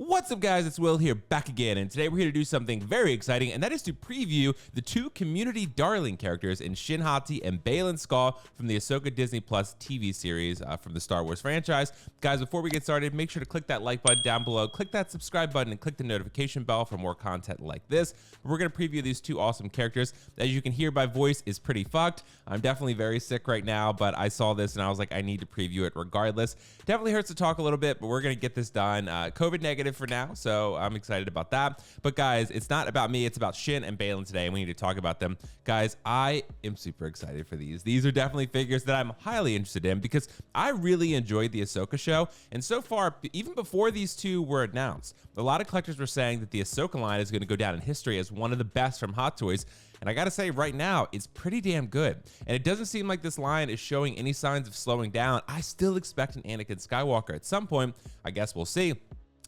What's up, guys? It's Will here, back again, and today we're here to do something very exciting, and that is to preview the two community darling characters in Shin Hati and Baylan Skoll from the Ahsoka Disney Plus TV series from the Star Wars franchise. Guys, before we get started, make sure to click that like button down below, click that subscribe button, and click the notification bell for more content like this. We're going to preview these two awesome characters. As you can hear, my voice is pretty fucked. I'm definitely very sick right now, but I saw this and I was like, I need to preview it regardless. Definitely hurts to talk a little bit, but we're going to get this done. COVID negative for now, so I'm excited about that. But guys, it's not about me, it's about Shin and Baylan today, and we need to talk about them. Guys, I am super excited for these. These are definitely figures that I'm highly interested in because I really enjoyed the Ahsoka show, and so far, even before these two were announced, a lot of collectors were saying that the Ahsoka line is going to go down in history as one of the best from Hot Toys. And I gotta say, right now, it's pretty damn good. And it doesn't seem like this line is showing any signs of slowing down. I still expect an Anakin Skywalker at some point. I guess we'll see.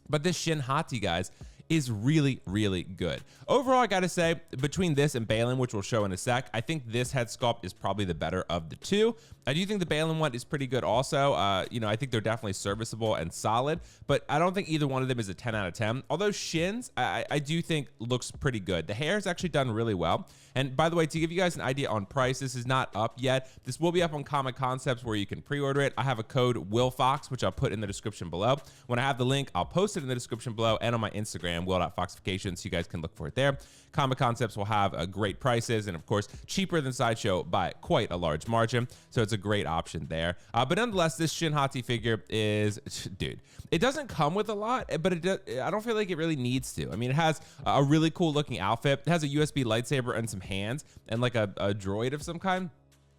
But this Shin Hati, guys, is really, really good. Overall, I gotta say, between this and Baylan, which we'll show in a sec, I think this head sculpt is probably the better of the two. I do think the Baylan one is pretty good also. I think they're definitely serviceable and solid, but I don't think either one of them is a 10 out of 10. Although Shin's, I do think looks pretty good. The hair is actually done really well. And by the way, to give you guys an idea on price, this is not up yet. This will be up on Comic Concepts where you can pre-order it. I have a code WillFox, which I'll put in the description below. When I have the link, I'll post it in the description below and on my Instagram, Will.Foxification, so you guys can look for it there. Comic Concepts will have great prices and, of course, cheaper than Sideshow by quite a large margin. So it's a great option there. But nonetheless, this Shin Hati figure is, dude, it doesn't come with a lot, but I don't feel like it really needs to. I mean, it has a really cool looking outfit. It has a USB lightsaber and some hands and like a droid of some kind.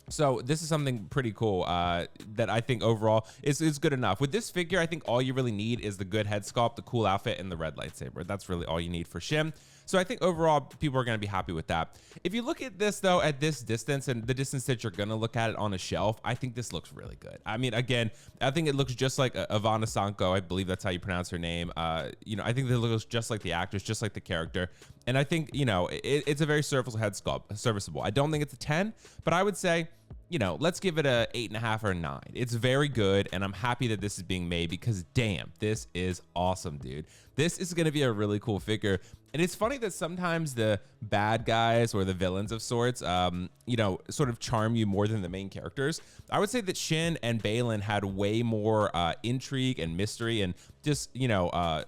So this is something pretty cool that I think overall is good enough. With this figure, I think all you really need is the good head sculpt, the cool outfit, and the red lightsaber. That's really all you need for Shin. So I think overall, people are going to be happy with that. If you look at this, though, at this distance and the distance that you're going to look at it on a shelf, I think this looks really good. I mean, again, I think it looks just like Ivana Sanko. I believe that's how you pronounce her name. I think it looks just like the actress, just like the character. And I think, it's a very serviceable head sculpt, serviceable. I don't think it's a 10, but I would say, let's give it a 8.5 or 9. It's very good, and I'm happy that this is being made because, damn, this is awesome, dude. This is going to be a really cool figure. And it's funny that sometimes the bad guys or the villains of sorts, sort of charm you more than the main characters. I would say that Shin and Baylan had way more intrigue and mystery and just,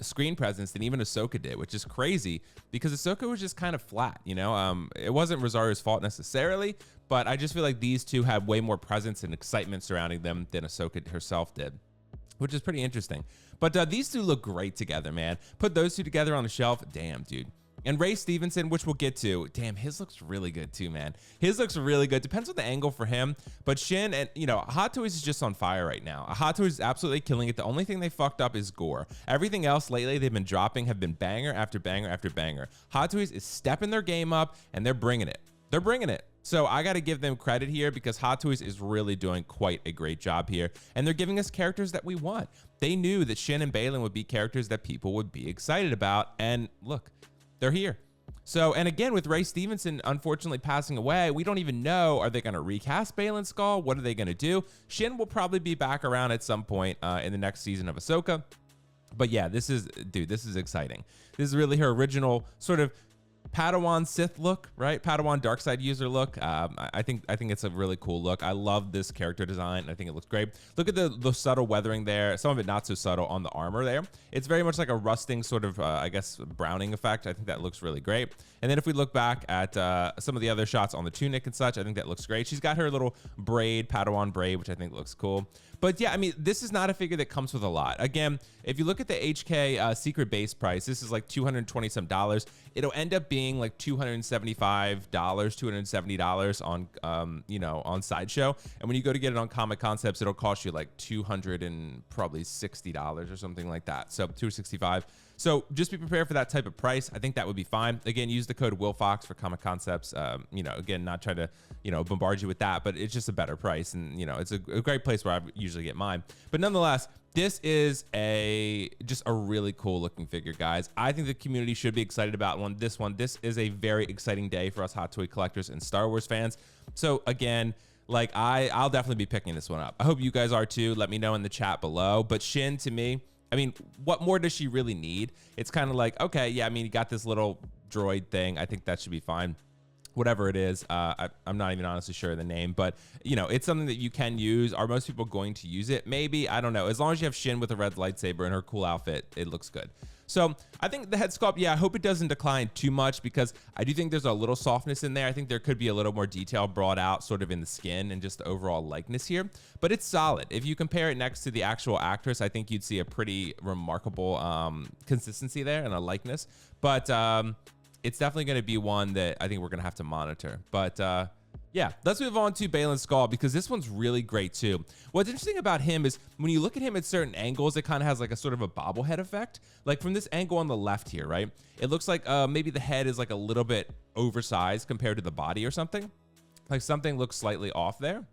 screen presence than even Ahsoka did, which is crazy because Ahsoka was just kind of flat, It wasn't Rosario's fault necessarily, but I just feel like these two had way more presence and excitement surrounding them than Ahsoka herself did, which is pretty interesting. But these two look great together, man. Put those two together on the shelf, damn, dude. And Ray Stevenson, which we'll get to, damn, his looks really good too, man. His looks really good. Depends on the angle for him. But Shin and, Hot Toys is just on fire right now. Hot Toys is absolutely killing it. The only thing they fucked up is gore. Everything else lately they've been dropping have been banger after banger after banger. Hot Toys is stepping their game up, and they're bringing it. They're bringing it. So I got to give them credit here because Hot Toys is really doing quite a great job here. And they're giving us characters that we want. They knew that Shin and Baylan would be characters that people would be excited about. And look, they're here. So, and again, with Ray Stevenson unfortunately passing away, we don't even know, are they going to recast Baylan Skoll? What are they going to do? Shin will probably be back around at some point in the next season of Ahsoka. But yeah, this is exciting. This is really her original sort of Padawan Sith look, right? Padawan dark side user look. I think it's a really cool look. I love this character design. I think it looks great. Look at the subtle weathering there. Some of it not so subtle on the armor there. It's very much like a rusting sort of, I guess, browning effect. I think that looks really great. And then if we look back at some of the other shots on the tunic and such, I think that looks great. She's got her little braid, Padawan braid, which I think looks cool. But yeah, I mean, this is not a figure that comes with a lot. Again, if you look at the HK secret base price, this is like $220 some. It'll end up being like $275, $270 on Sideshow. And when you go to get it on Comic Concepts, it'll cost you like $260 or something like that. So $265. So just be prepared for that type of price. I think that would be fine. Again, use the code WillFox for Comic Concepts. Again, not trying to, bombard you with that, but it's just a better price. And, it's a great place where I usually get mine. But nonetheless, this is just a really cool looking figure, guys. I think the community should be excited about this one. This is a very exciting day for us Hot Toy collectors and Star Wars fans. So again, I'll definitely be picking this one up. I hope you guys are too. Let me know in the chat below. But Shin, to me, I mean, what more does she really need? It's kind of like, okay, yeah, I mean, you got this little droid thing. I think that should be fine. Whatever it is, I'm not even honestly sure of the name, but you know, it's something that you can use. Are most people going to use it? Maybe, I don't know. As long as you have Shin with a red lightsaber and her cool outfit, it looks good. So I think the head sculpt, yeah, I hope it doesn't decline too much, because I do think there's a little softness in there. I think there could be a little more detail brought out sort of in the skin and just the overall likeness here, but it's solid. If you compare it next to the actual actress, I think you'd see a pretty remarkable consistency there and a likeness, but it's definitely going to be one that I think we're going to have to monitor. But yeah, let's move on to Baylan Skoll, because this one's really great too. What's interesting about him is when you look at him at certain angles, it kind of has like a sort of a bobblehead effect. Like from this angle on the left here, right? It looks like maybe the head is like a little bit oversized compared to the body or something. Like something looks slightly off there.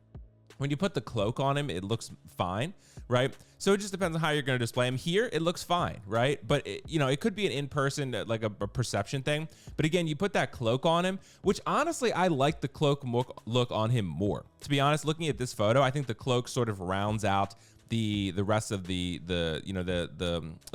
When you put the cloak on him, it looks fine, right? So it just depends on how you're going to display him. Here, it looks fine, right? But, you know, it could be an in-person, like a perception thing. But again, you put that cloak on him, which honestly, I like the cloak look on him more. To be honest, looking at this photo, I think the cloak sort of rounds out the rest of the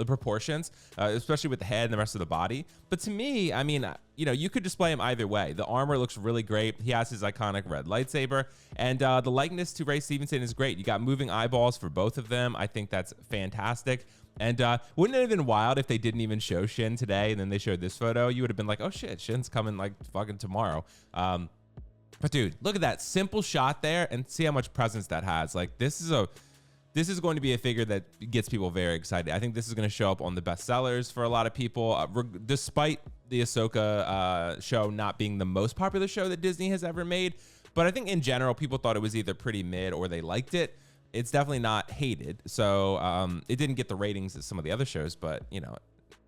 proportions, especially with the head and the rest of the body. But to me, I mean, you know, you could display him either way. The armor looks really great. He has his iconic red lightsaber, and the likeness to Ray Stevenson is great. You got moving eyeballs for both of them. I think that's fantastic. And wouldn't it have been wild if they didn't even show Shin today and then they showed this photo? You would have been like, oh shit, Shin's coming like fucking tomorrow. But dude, look at that simple shot there and see how much presence that has. Like this is going to be a figure that gets people very excited. I think this is going to show up on the bestsellers for a lot of people, despite the Ahsoka show not being the most popular show that Disney has ever made. But I think in general, people thought it was either pretty mid or they liked it. It's definitely not hated. So it didn't get the ratings as some of the other shows, but you know,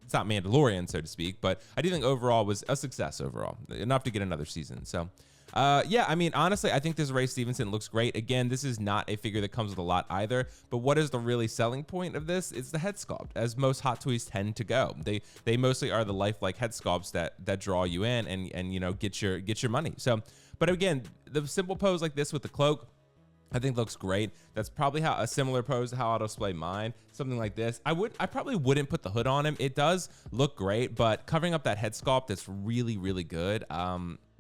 it's not Mandalorian, so to speak. But I do think overall was a success overall, enough to get another season. So yeah, I mean, honestly, I think this Ray Stevenson looks great. Again, this is not a figure that comes with a lot either, but what is the really selling point of this? It's the head sculpt, as most hot toys tend to go. They mostly are the lifelike head sculpts that draw you in and you know, get your money. So, but again, the simple pose like this with the cloak, I think looks great. That's probably how a similar pose to how I'll display mine. Something like this. I probably wouldn't put the hood on him. It does look great, but covering up that head sculpt, that's really, really good.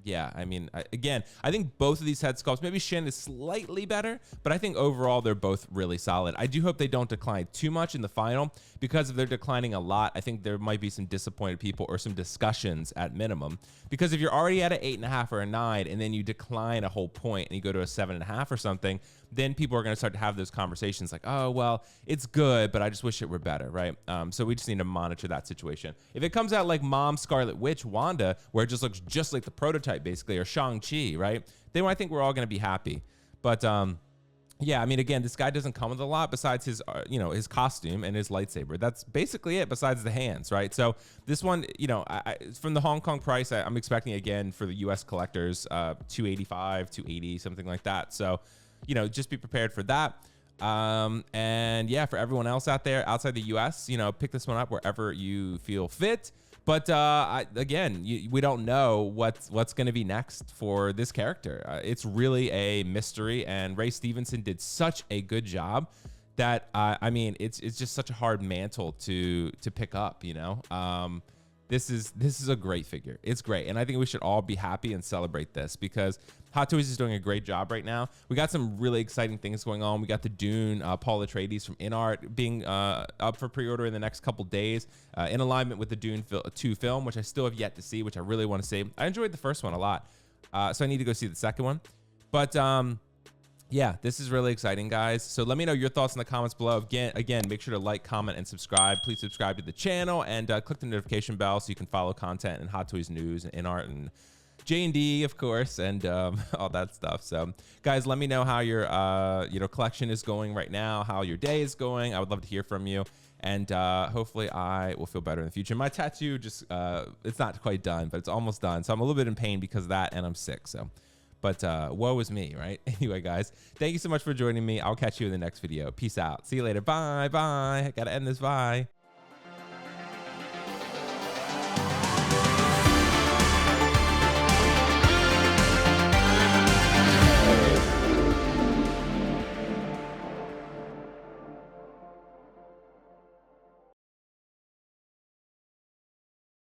Yeah, I mean, again, I think both of these head sculpts, maybe Shin is slightly better, but I think overall they're both really solid. I do hope they don't decline too much in the final, because if they're declining a lot, I think there might be some disappointed people or some discussions at minimum. Because if you're already at an 8.5 or a 9, and then you decline a whole point and you go to a 7.5 or something, then people are going to start to have those conversations like, oh, well, it's good, but I just wish it were better, right? So we just need to monitor that situation. If it comes out like Mom Scarlet Witch Wanda, where it just looks just like the prototype basically, or Shang-Chi, right? Then I think we're all going to be happy. But yeah, I mean, again, this guy doesn't come with a lot besides his, you know, his costume and his lightsaber. That's basically it, besides the hands, right? So this one, you know, from the Hong Kong price, I'm expecting again for the U.S. collectors, $285, $280, something like that. So, you know, just be prepared for that. And yeah, for everyone else out there outside the U.S., you know, pick this one up wherever you feel fit. But again, we don't know what's going to be next for this character. It's really a mystery, and Ray Stevenson did such a good job that I mean, it's just such a hard mantle to pick up. You know, this is a great figure. It's great, and I think we should all be happy and celebrate this, because Hot Toys is doing a great job right now. We got some really exciting things going on. We got the Dune Paul Atreides from InArt being up for pre-order in the next couple days, in alignment with the Dune 2 film, which I still have yet to see, which I really want to see. I enjoyed the first one a lot, so I need to go see the second one. But yeah, this is really exciting, guys. So let me know your thoughts in the comments below. Again, make sure to like, comment, and subscribe. Please subscribe to the channel and click the notification bell so you can follow content and Hot Toys news and InArt and J&D, of course, and all that stuff. So guys, let me know how your you know, collection is going right now, how your day is going. I would love to hear from you, and hopefully I will feel better in the future. My tattoo just it's not quite done, but it's almost done, so I'm a little bit in pain because of that, and I'm sick. So but woe is me, right? Anyway, guys, thank you so much for joining me. I'll catch you in the next video. Peace out. See you later. Bye. I gotta end this. Bye.